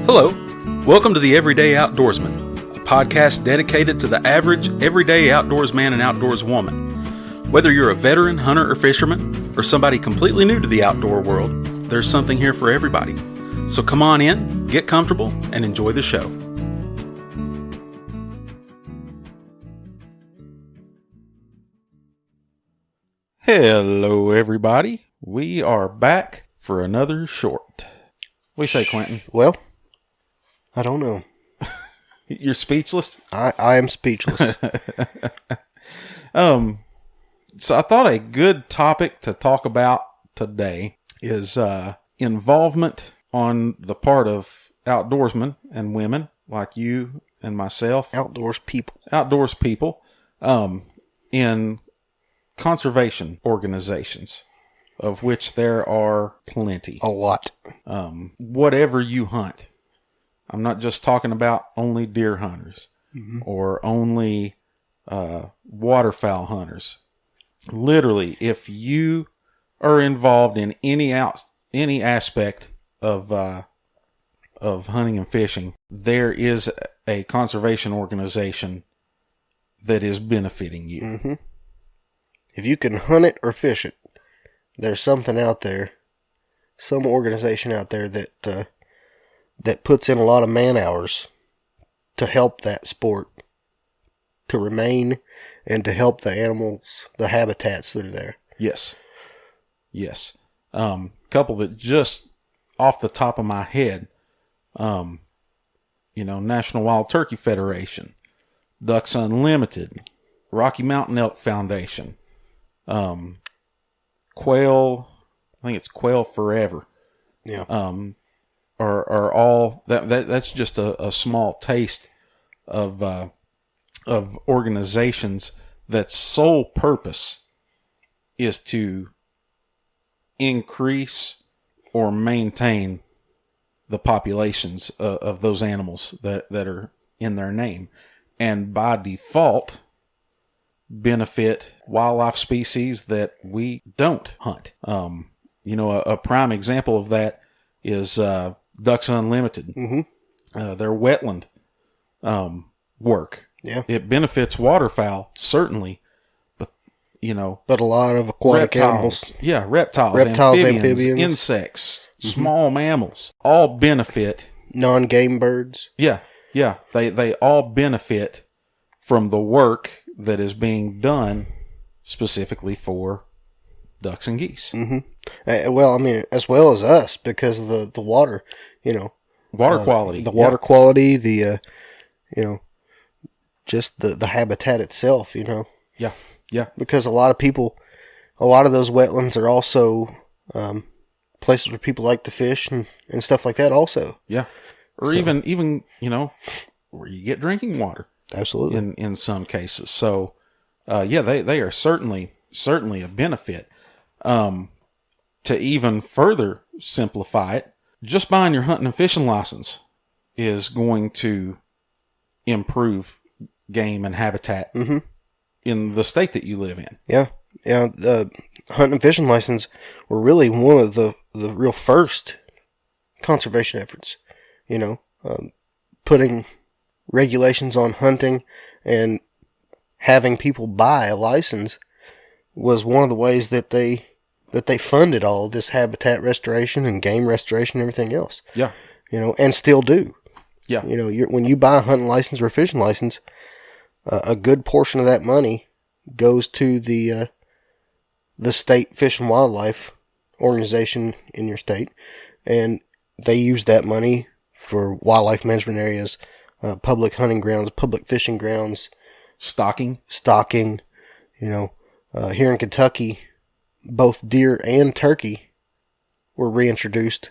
Hello, welcome to the Everyday Outdoorsman, a podcast dedicated to the average, everyday outdoorsman and outdoorswoman. Whether you're a veteran hunter or fisherman, or somebody completely new to the outdoor world, there's something here for everybody. So come on in, get comfortable, and enjoy the show. Hello, everybody. We are back for another short. What do you say, Quentin? Well, I don't know. You're speechless? I am speechless. So I thought a good topic to talk about today is involvement on the part of outdoorsmen and women like you and myself. Outdoors people. In conservation organizations, of which there are plenty. A lot. Whatever you hunt. I'm not just talking about only deer hunters or only waterfowl hunters. Literally, if you are involved in any aspect of hunting and fishing, there is a conservation organization that is benefiting you. Mm-hmm. If you can hunt it or fish it, there's something out there, some organization out there that puts in a lot of man hours to help that sport to remain and to help the animals, the habitats that are there. Yes. Couple that just off the top of my head, National Wild Turkey Federation, Ducks Unlimited, Rocky Mountain Elk Foundation, Quail, I think it's Quail Forever. Yeah. Are all that's just a small taste of organizations that's sole purpose is to increase or maintain the populations of those animals that are in their name, and by default benefit wildlife species that we don't hunt. A prime example of that is Ducks Unlimited. Mm-hmm. Their wetland work. Yeah. It benefits waterfowl, certainly, but a lot of aquatic animals. Yeah, reptiles, amphibians, insects, small mammals, all benefit. Non-game birds. Yeah. They all benefit from the work that is being done specifically for ducks and geese. Mm-hmm. Well, I mean, as well as us, because of the water, water quality, the water quality, the just the habitat itself, Yeah. Because a lot of those wetlands are also places where people like to fish and stuff like that also. Yeah. Or even where you get drinking water. Absolutely. In some cases. So, they are certainly a benefit. To even further simplify it, just buying your hunting and fishing license is going to improve game and habitat in the state that you live in. Yeah. The hunting and fishing license were really one of the real first conservation efforts. Putting regulations on hunting and having people buy a license was one of the ways that they funded all of this habitat restoration and game restoration and everything else. Yeah. And still do. Yeah. When you buy a hunting license or a fishing license, a good portion of that money goes to the state Fish and Wildlife organization in your state, and they use that money for wildlife management areas, public hunting grounds, public fishing grounds, stocking. Here in Kentucky, both deer and turkey were reintroduced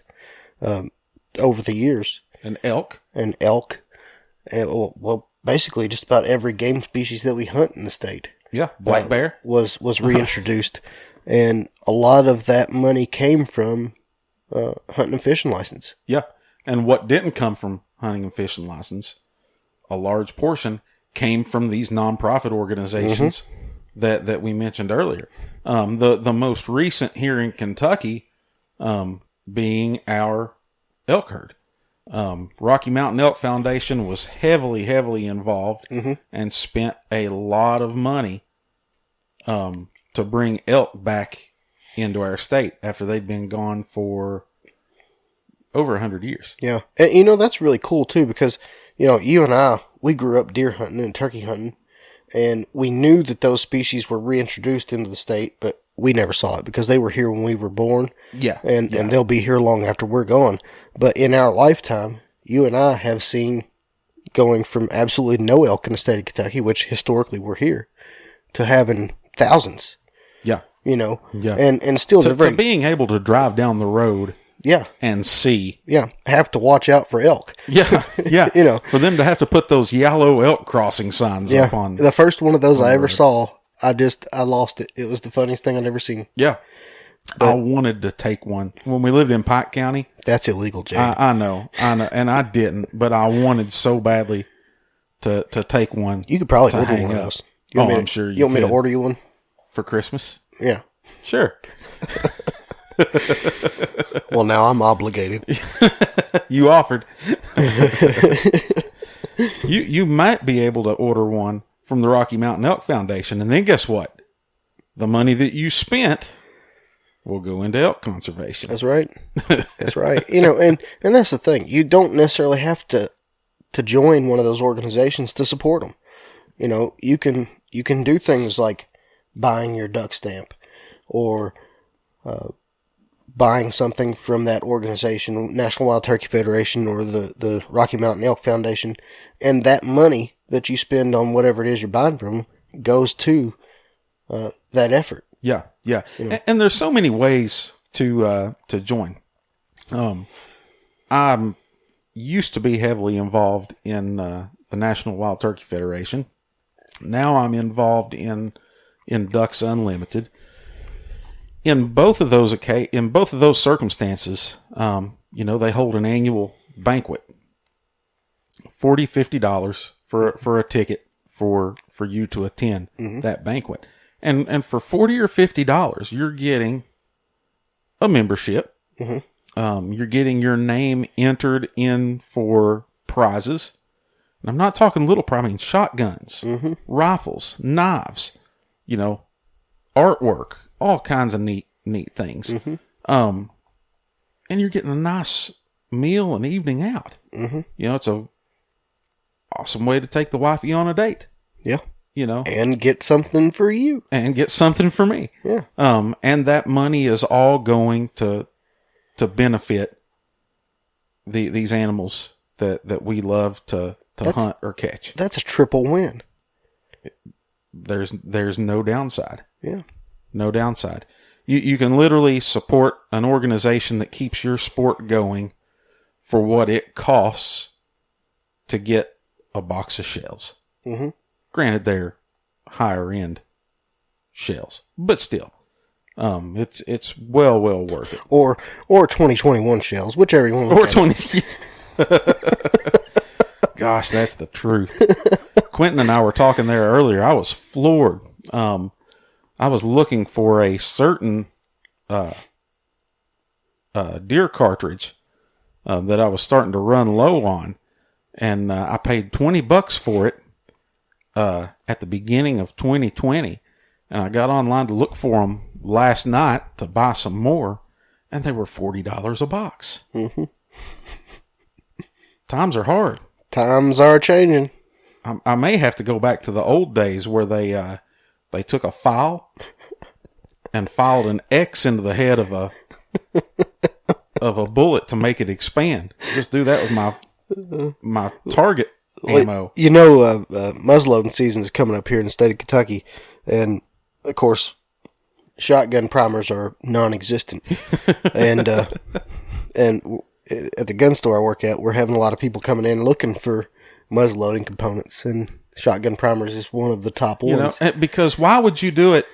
over the years. And elk. And, basically just about every game species that we hunt in the state. Yeah, black bear. Was reintroduced. And a lot of that money came from hunting and fishing license. Yeah, and what didn't come from hunting and fishing license, a large portion came from these nonprofit organizations that we mentioned earlier. The most recent here in Kentucky being our elk herd. Rocky Mountain Elk Foundation was heavily involved and spent a lot of money to bring elk back into our state after they'd been gone for over 100 years. Yeah. And, that's really cool, too, because, you and I, we grew up deer hunting and turkey hunting, and we knew that those species were reintroduced into the state, but we never saw it because they were here when we were born. Yeah. And they'll be here long after we're gone. But in our lifetime, you and I have seen going from absolutely no elk in the state of Kentucky, which historically were here, to having thousands. Yeah. Yeah. And still to being able to drive down the road. Yeah. And see. Yeah. Have to watch out for elk. Yeah. Yeah. For them to have to put those yellow elk crossing signs up on. The first one of those I ever saw, I lost it. It was the funniest thing I'd ever seen. Yeah. But I wanted to take one. When we lived in Pike County. That's illegal, Jay. I know. And I didn't, but I wanted so badly to take one. You could probably order one of those. I'm sure you want me to order you one? For Christmas? Yeah. Sure. Well, now I'm obligated. You offered. You might be able to order one from the Rocky Mountain Elk Foundation, and then guess what? The money that you spent will go into elk conservation. That's right. That's right. And that's the thing. You don't necessarily have to join one of those organizations to support them. You can do things like buying your duck stamp or buying something from that organization, National Wild Turkey Federation or the Rocky Mountain Elk Foundation, and that money that you spend on whatever it is you're buying from goes to that effort. Yeah. And there's so many ways to join. I'm used to be heavily involved in the National Wild Turkey Federation. Now I'm involved in Ducks Unlimited. In both of those circumstances, they hold an annual banquet. $40, $50 for a ticket for you to attend that banquet. And for $40 or $50, you're getting a membership. You're getting your name entered in for prizes. And I'm not talking little prizes. I mean shotguns, rifles, knives, artwork, all kinds of neat things. And you're getting a nice meal and evening out. It's a awesome way to take the wifey on a date. Yeah. And get something for you. And get something for me. Yeah. And that money is all going to benefit these animals that we love to hunt or catch. That's a triple win. There's no downside. Yeah. No downside. You can literally support an organization that keeps your sport going for what it costs to get a box of shells. Granted, they're higher end shells, but still, it's well worth it. Or 2021 shells, whichever you want. Or 20. Gosh, that's the truth. Quentin and I were talking there earlier. I was floored. I was looking for a certain deer cartridge that I was starting to run low on, and I paid $20 for it at the beginning of 2020, and I got online to look for them last night to buy some more, and they were $40 a box. Times are hard. Times are changing. I may have to go back to the old days where they took a file and filed an X into the head of a bullet to make it expand. Just do that with my target ammo. Muzzleloading season is coming up here in the state of Kentucky, and of course, shotgun primers are non-existent. and at the gun store I work at, we're having a lot of people coming in looking for muzzleloading components, and shotgun primers is one of the top ones. Because why would you do it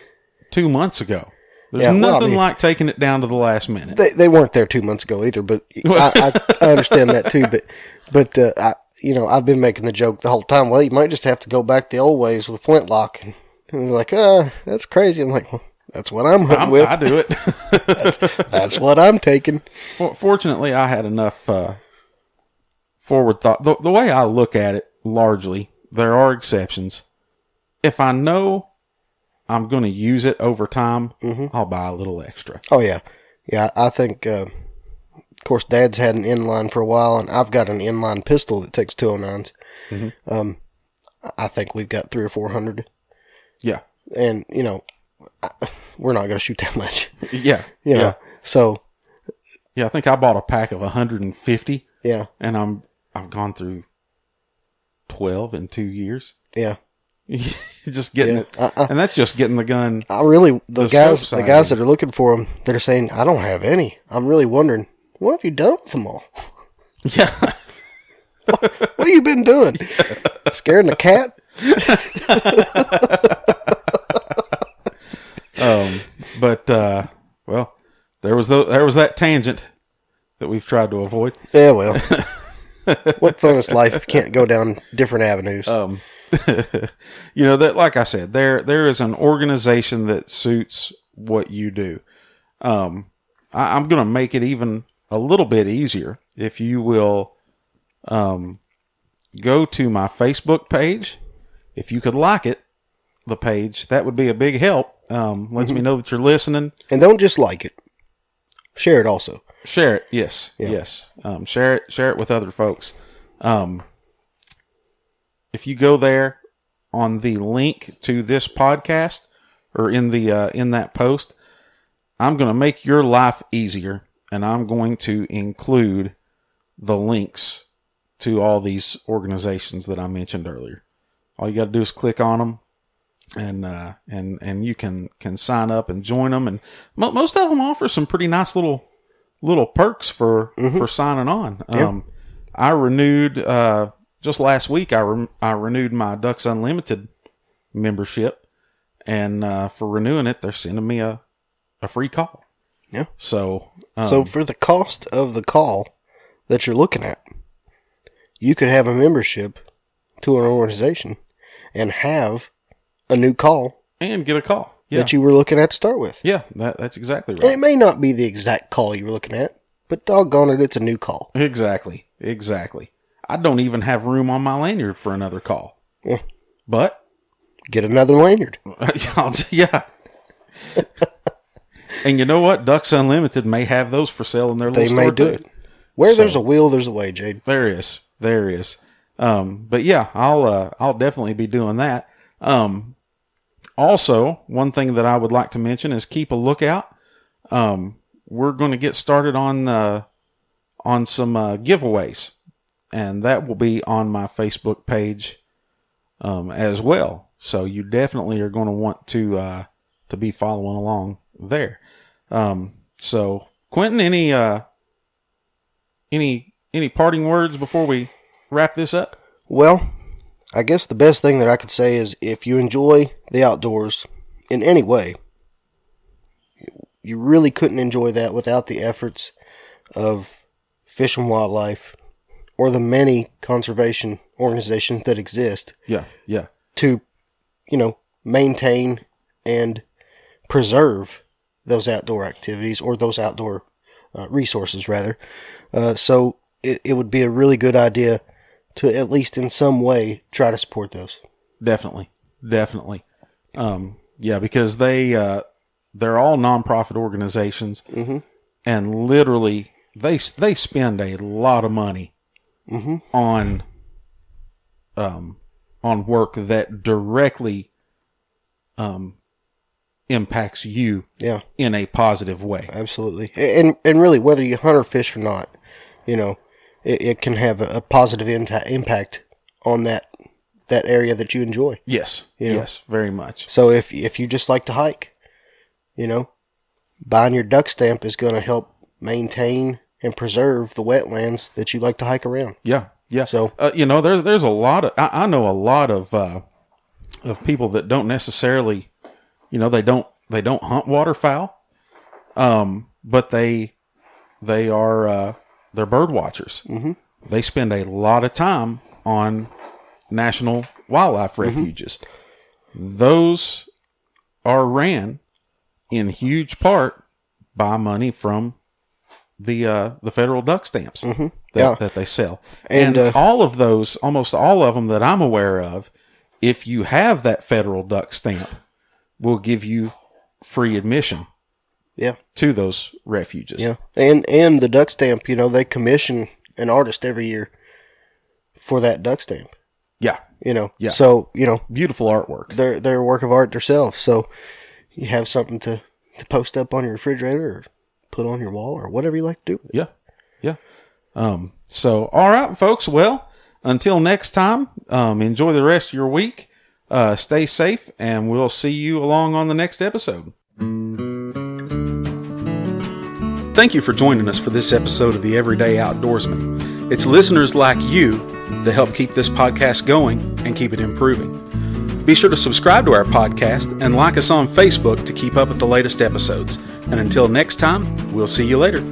2 months ago? There's nothing like taking it down to the last minute. They weren't there 2 months ago either, but I understand that too. But I've been making the joke the whole time. Well, you might just have to go back the old ways with a flintlock, and they're like, that's crazy. I'm like, well, that's what I'm hunting with. I do it. that's what I'm taking. Fortunately, I had enough forward thought. The way I look at it, largely, there are exceptions. If I know I'm going to use it over time, I'll buy a little extra. Oh, yeah. Yeah, I think, of course, Dad's had an inline for a while, and I've got an inline pistol that takes 209s. I think we've got 300 or 400. Yeah. And, we're not going to shoot that much. Yeah. You know, so. Yeah, I think I bought a pack of 150. Yeah. And I've gone through 12 in 2 years. Yeah. Just getting it. And that's just getting the gun. The guys that are looking for them, that are saying, I don't have any. I'm really wondering, what have you done with them all? Yeah. What have you been doing? Scaring the cat? Well, there was that tangent that we've tried to avoid. Yeah, well, what fun is life if you can't go down different avenues? That, like I said, there is an organization that suits what you do. I'm going to make it even a little bit easier if you will go to my Facebook page. If you could like it, the page, that would be a big help. Lets me know that you're listening. And don't just like it. Share it also. Share it, yes, yeah. Yes. Share it with other folks. If you go there on the link to this podcast, or in that post, I'm going to make your life easier, and I'm going to include the links to all these organizations that I mentioned earlier. All you got to do is click on them, and you can sign up and join them. And most of them offer some pretty nice little perks for signing on. Yeah. I renewed just last week. I renewed my Ducks Unlimited membership, and for renewing it, they're sending me a free call. Yeah. So for the cost of the call that you're looking at, you could have a membership to an organization and have a new call and get a call that you were looking at to start with. Yeah, that's exactly right. And it may not be the exact call you were looking at, but doggone it, it's a new call. Exactly. I don't even have room on my lanyard for another call. Yeah. But get another lanyard. Yeah. And you know what? Ducks Unlimited may have those for sale in their little store. They may do it. Where there's a will, there's a way, Jade. There is. But yeah, I'll definitely be doing that. Also, one thing that I would like to mention is keep a lookout. We're going to get started on some giveaways, and that will be on my Facebook page as well. So you definitely are going to want to be following along there. So Quentin, any parting words before we wrap this up? Well, I guess the best thing that I could say is if you enjoy the outdoors in any way, you really couldn't enjoy that without the efforts of Fish and Wildlife or the many conservation organizations that exist. Yeah. To, maintain and preserve those outdoor activities, or those outdoor resources, rather. So it would be a really good idea to, at least in some way, try to support those. Definitely. Yeah, because they're all nonprofit organizations, and literally they spend a lot of money on work that directly impacts you in a positive way. Absolutely. And really, whether you hunt or fish or not, it can have a positive impact on that area that you enjoy. Yes. Yes, very much. So if you just like to hike, buying your duck stamp is going to help maintain and preserve the wetlands that you like to hike around. Yeah. So there's a lot of I know a lot of people that don't necessarily, they don't hunt waterfowl, but they're bird watchers. They spend a lot of time on national wildlife refuges. Those are ran in huge part by money from the federal duck stamps that they sell. And all of those, almost all of them that I'm aware of, if you have that federal duck stamp, will give you free admission to those refuges. Yeah. And the duck stamp, they commission an artist every year for that duck stamp. Yeah. Yeah. So, beautiful artwork. They're a work of art themselves. So you have something to post up on your refrigerator or put on your wall or whatever you like to do with it. Yeah. Yeah. So, all right, folks. Well, until next time, enjoy the rest of your week. Stay safe, and we'll see you along on the next episode. Thank you for joining us for this episode of The Everyday Outdoorsman. It's listeners like you that help keep this podcast going and keep it improving. Be sure to subscribe to our podcast and like us on Facebook to keep up with the latest episodes. And until next time, we'll see you later.